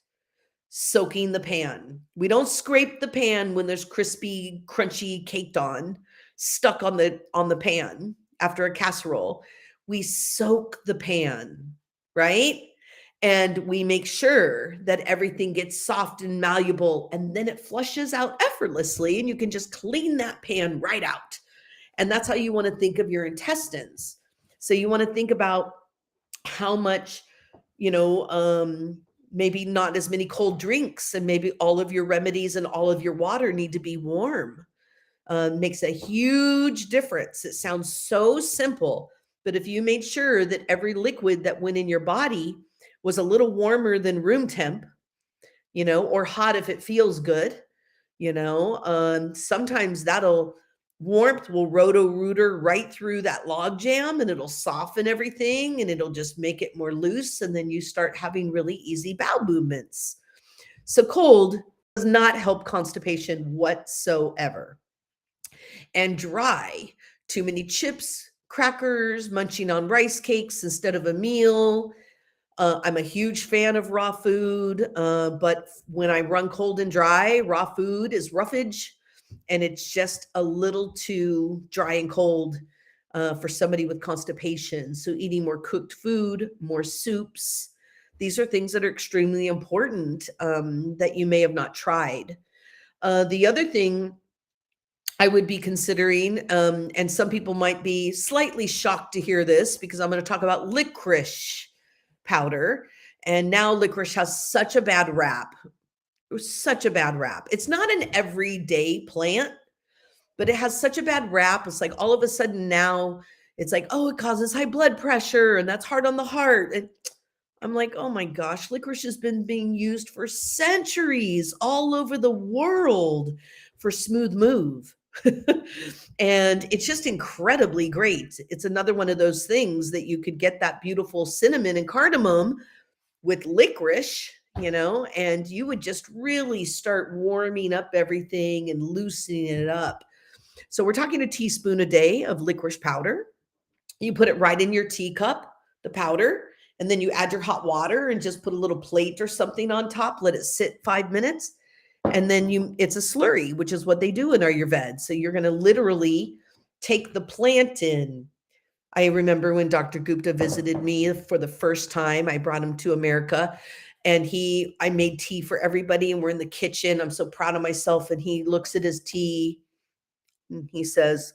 Soaking the pan. We don't scrape the pan when there's crispy, crunchy, caked on, stuck on the pan after a casserole. We soak the pan, right? And we make sure that everything gets soft and malleable, and then it flushes out effortlessly, and you can just clean that pan right out. And that's how you want to think of your intestines. So you want to think about how much, maybe not as many cold drinks, and maybe all of your remedies and all of your water need to be warm. Makes a huge difference. It sounds so simple, but if you made sure that every liquid that went in your body was a little warmer than room temp, or hot if it feels good, sometimes warmth will roto-rooter right through that log jam, and it'll soften everything and it'll just make it more loose. And then you start having really easy bowel movements. So cold does not help constipation whatsoever. And dry, too many chips, crackers, munching on rice cakes instead of a meal. I'm a huge fan of raw food, but when I run cold and dry, raw food is roughage, and it's just a little too dry and cold for somebody with constipation. So eating more cooked food, more soups. These are things that are extremely important that you may have not tried. The other thing I would be considering, and some people might be slightly shocked to hear this because I'm going to talk about licorice powder. And now licorice has such a bad rap. Such a bad rap. It's not an everyday plant, but it has such a bad rap. It's like all of a sudden now it's like, oh, it causes high blood pressure and that's hard on the heart. And I'm like, oh my gosh, licorice has been being used for centuries all over the world for smooth move. And it's just incredibly great. It's another one of those things that you could get that beautiful cinnamon and cardamom with licorice, and you would just really start warming up everything and loosening it up. So we're talking a teaspoon a day of licorice powder. You put it right in your teacup, the powder, and then you add your hot water and just put a little plate or something on top, let it sit 5 minutes. And then it's a slurry, which is what they do in Ayurveda. So you're going to literally take the plant in. I remember when Dr. Gupta visited me for the first time, I brought him to America and I made tea for everybody and we're in the kitchen. I'm so proud of myself. And he looks at his tea and he says,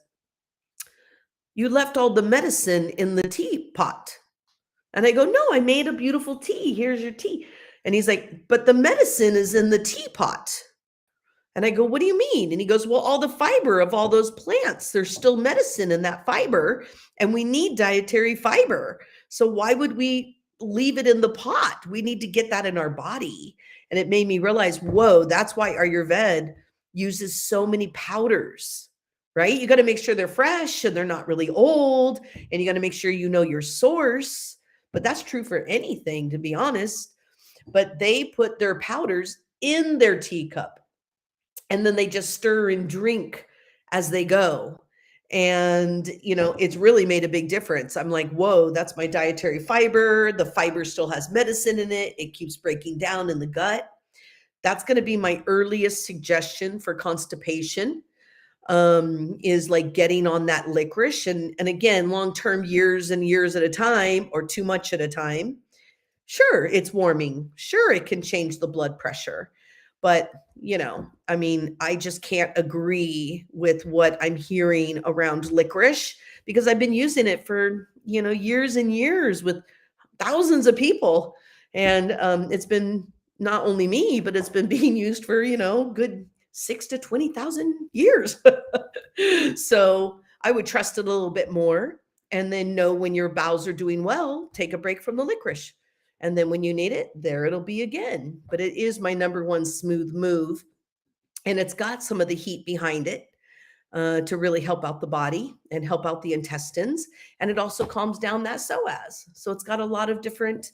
"You left all the medicine in the teapot." And I go, "No, I made a beautiful tea. Here's your tea." And he's like, "But the medicine is in the teapot." And I go, "What do you mean?" And he goes, "Well, all the fiber of all those plants, there's still medicine in that fiber, and we need dietary fiber. So why would we leave it in the pot? We need to get that in our body." And it made me realize, whoa, that's why Ayurveda uses so many powders, right? You got to make sure they're fresh and they're not really old, and you got to make sure you know your source. But that's true for anything, to be honest. But they put their powders in their teacup and then they just stir and drink as they go. And, it's really made a big difference. I'm like, whoa, that's my dietary fiber. The fiber still has medicine in it. It keeps breaking down in the gut. That's going to be my earliest suggestion for constipation, is like getting on that licorice. And again, long-term, years and years at a time, or too much at a time. Sure, it's warming. Sure, it can change the blood pressure. But, I just can't agree with what I'm hearing around licorice because I've been using it for, years and years with thousands of people. And it's been not only me, but it's been being used for, good 6,000 to 20,000 years. So I would trust it a little bit more and then know when your bowels are doing well, take a break from the licorice. And then when you need it, there it'll be again. But it is my number one smooth move. And it's got some of the heat behind it to really help out the body and help out the intestines. And it also calms down that psoas. So it's got a lot of different,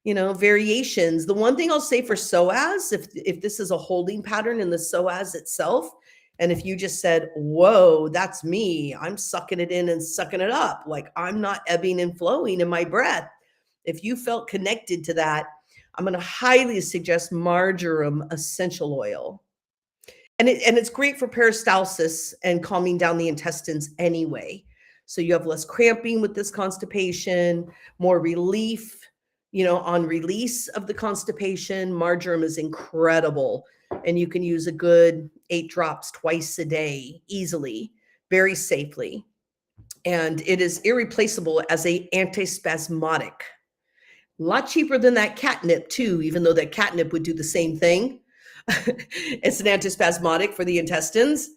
variations. The one thing I'll say for psoas, if this is a holding pattern in the psoas itself, and if you just said, whoa, that's me, I'm sucking it in and sucking it up, like I'm not ebbing and flowing in my breath. If you felt connected to that, I'm going to highly suggest marjoram essential oil. And it's great for peristalsis and calming down the intestines anyway. So you have less cramping with this constipation, more relief, on release of the constipation. Marjoram is incredible. And you can use a good 8 drops twice a day easily, very safely. And it is irreplaceable as an antispasmodic. A lot cheaper than that catnip too, even though that catnip would do the same thing. It's an antispasmodic for the intestines,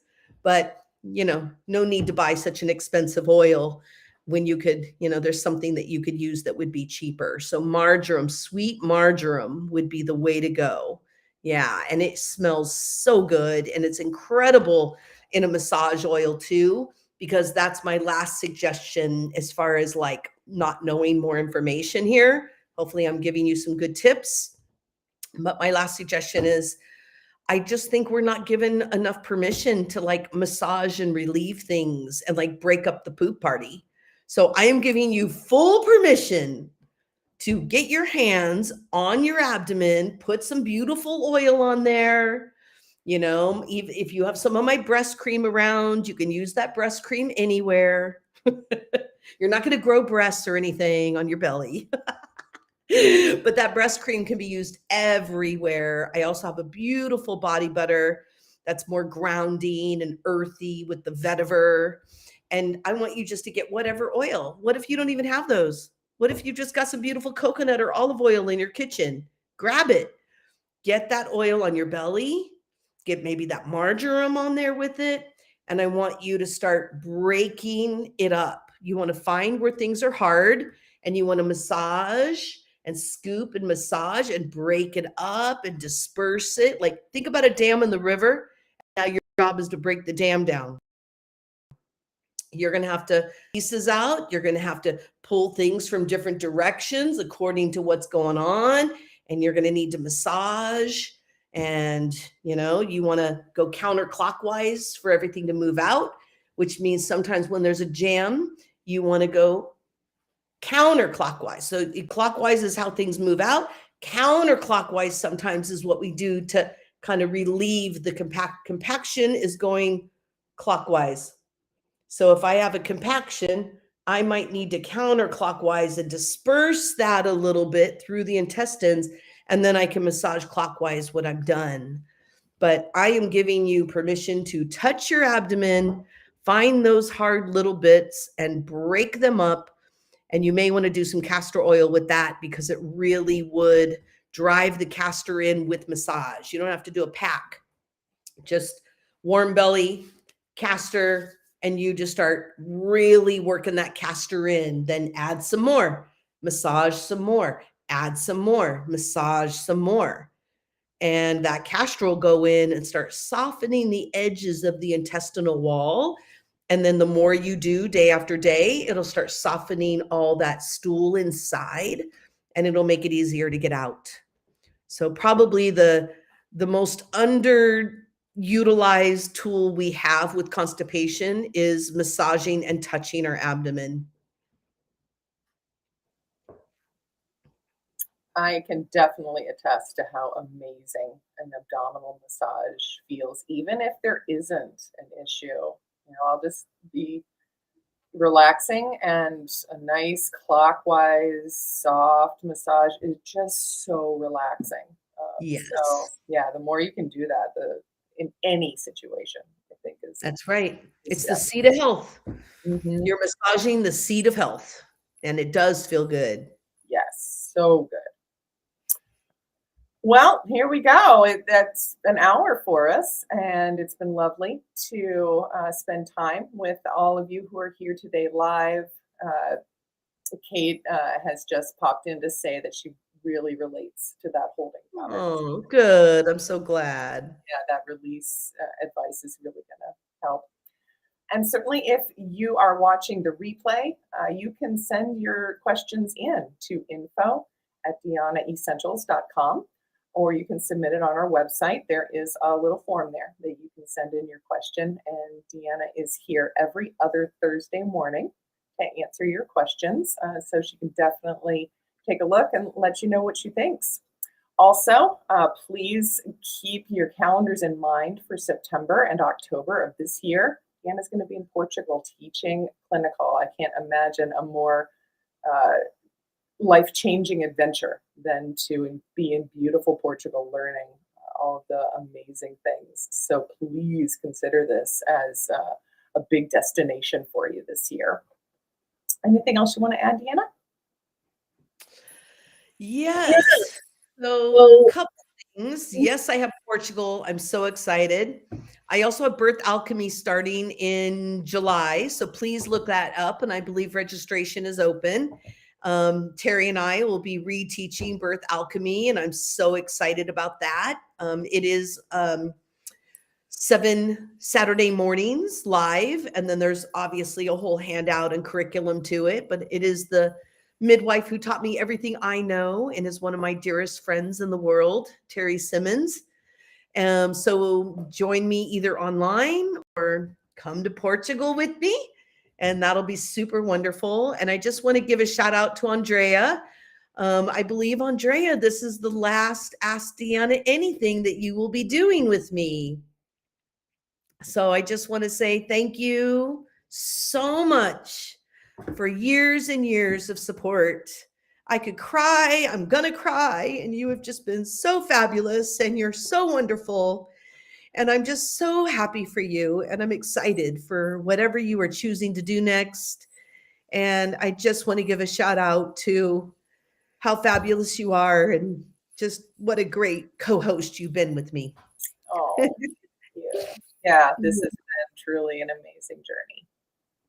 but no need to buy such an expensive oil when you could, there's something that you could use that would be cheaper. So marjoram, sweet marjoram would be the way to go. Yeah. And it smells so good. And it's incredible in a massage oil too, because that's my last suggestion as far as like not knowing more information here. Hopefully I'm giving you some good tips. But my last suggestion is I just think we're not given enough permission to like massage and relieve things and like break up the poop party. So I am giving you full permission to get your hands on your abdomen, put some beautiful oil on there. If you have some of my breast cream around, you can use that breast cream anywhere. You're not going to grow breasts or anything on your belly. But that breast cream can be used everywhere. I also have a beautiful body butter that's more grounding and earthy with the vetiver. And I want you just to get whatever oil. What if you don't even have those? What if you just got some beautiful coconut or olive oil in your kitchen? Grab it. Get that oil on your belly. Get maybe that marjoram on there with it. And I want you to start breaking it up. You want to find where things are hard and you want to massage and scoop and massage and break it up and disperse it. Like think about a dam in the river. Now your job is to break the dam down. You're going to have to pieces out. You're going to have to pull things from different directions according to what's going on. And you're going to need to massage. And, you know, you want to go counterclockwise for everything to move out, which means sometimes when there's a jam, you want to go counterclockwise. So clockwise is how things move out. Counterclockwise sometimes is what we do to kind of relieve the compaction is going clockwise. So if I have a compaction, I might need to counterclockwise and disperse that a little bit through the intestines, and then I can massage clockwise when I'm done. But I am giving you permission to touch your abdomen, find those hard little bits and break them up. And you may want to do some castor oil with that because it really would drive the castor in with massage. You don't have to do a pack, just warm belly, castor, and you just start really working that castor in. Then add some more, massage some more, add some more, massage some more. And that castor will go in and start softening the edges of the intestinal wall. And then the more you do day after day, it'll start softening all that stool inside and it'll make it easier to get out. So probably the most underutilized tool we have with constipation is massaging and touching our abdomen. I can definitely attest to how amazing an abdominal massage feels, even if there isn't an issue. You know, I'll just be relaxing and a nice clockwise soft massage is just so relaxing. Yes. So yeah, the more you can do that, in any situation, I think is That's right. It's the yeah. seat of health. Mhm. You're massaging the seat of health, and it does feel good. Yes, so good. Well, here we go. That's an hour for us, and it's been lovely to spend time with all of you who are here today live. Uh, Kate has just popped in to say that she really relates to that holding pattern. Oh, good. I'm so glad. Yeah, that release advice is really going to help. And certainly, if you are watching the replay, you can send your questions in to info@DeAnnaEssentials.com, or you can submit it on our website. There is a little form there that you can send in your question, and DeAnna is here every other Thursday morning to answer your questions. So she can definitely take a look and let you know what she thinks. Also, please keep your calendars in mind for September and October of this year. DeAnna's going to be in Portugal teaching clinical. I can't imagine a more life-changing adventure than to be in beautiful Portugal learning all of the amazing things. So please consider this as a big destination for you this year. Anything else you want to add, DeAnna? Yes. So a couple things. Yes, I have Portugal. I'm so excited. I also have Birth Alchemy starting in July. So please look that up. And I believe registration is open. Terry and I will be reteaching Birth Alchemy, and I'm so excited about that. It is 7 Saturday mornings live, and then there's obviously a whole handout and curriculum to it, but it is the midwife who taught me everything I know and is one of my dearest friends in the world, Terry Simmons. So join me either online or come to Portugal with me, and that'll be super wonderful. And I just want to give a shout out to Andrea. I believe, Andrea, this is the last Ask DeAnna Anything that you will be doing with me. So I just want to say thank you so much for years and years of support. I could cry, I'm gonna cry, and you have just been so fabulous and you're so wonderful. And I'm just so happy for you. And I'm excited for whatever you are choosing to do next. And I just want to give a shout out to how fabulous you are and just what a great co host you've been with me. Oh, thank you. Yeah, this has been truly an amazing journey.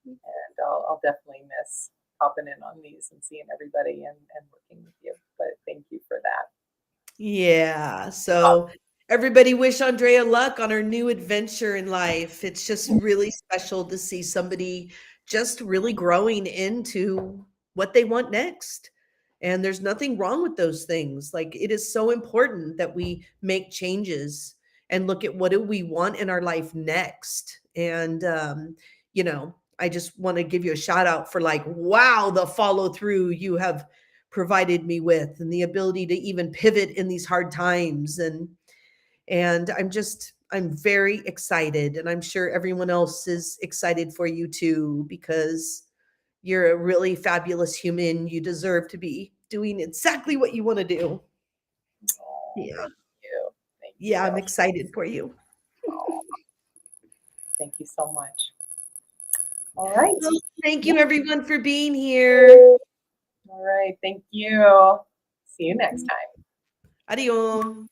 And I'll definitely miss popping in on these and seeing everybody and working with you. But thank you for that. Yeah. So everybody wish Andrea luck on her new adventure in life. It's just really special to see somebody just really growing into what they want next. And there's nothing wrong with those things. Like it is so important that we make changes and look at what do we want in our life next. And you know, I just want to give you a shout out for like, wow, the follow through you have provided me with and the ability to even pivot in these hard times. And I'm very excited, and I'm sure everyone else is excited for you too, because you're a really fabulous human. You deserve to be doing exactly what you want to do. Oh, Yeah. thank you. Thank Yeah, you. I'm excited for you. Oh, thank you so much. All right. Well, thank you everyone for being here. All right. Thank you. See you next time. Adios.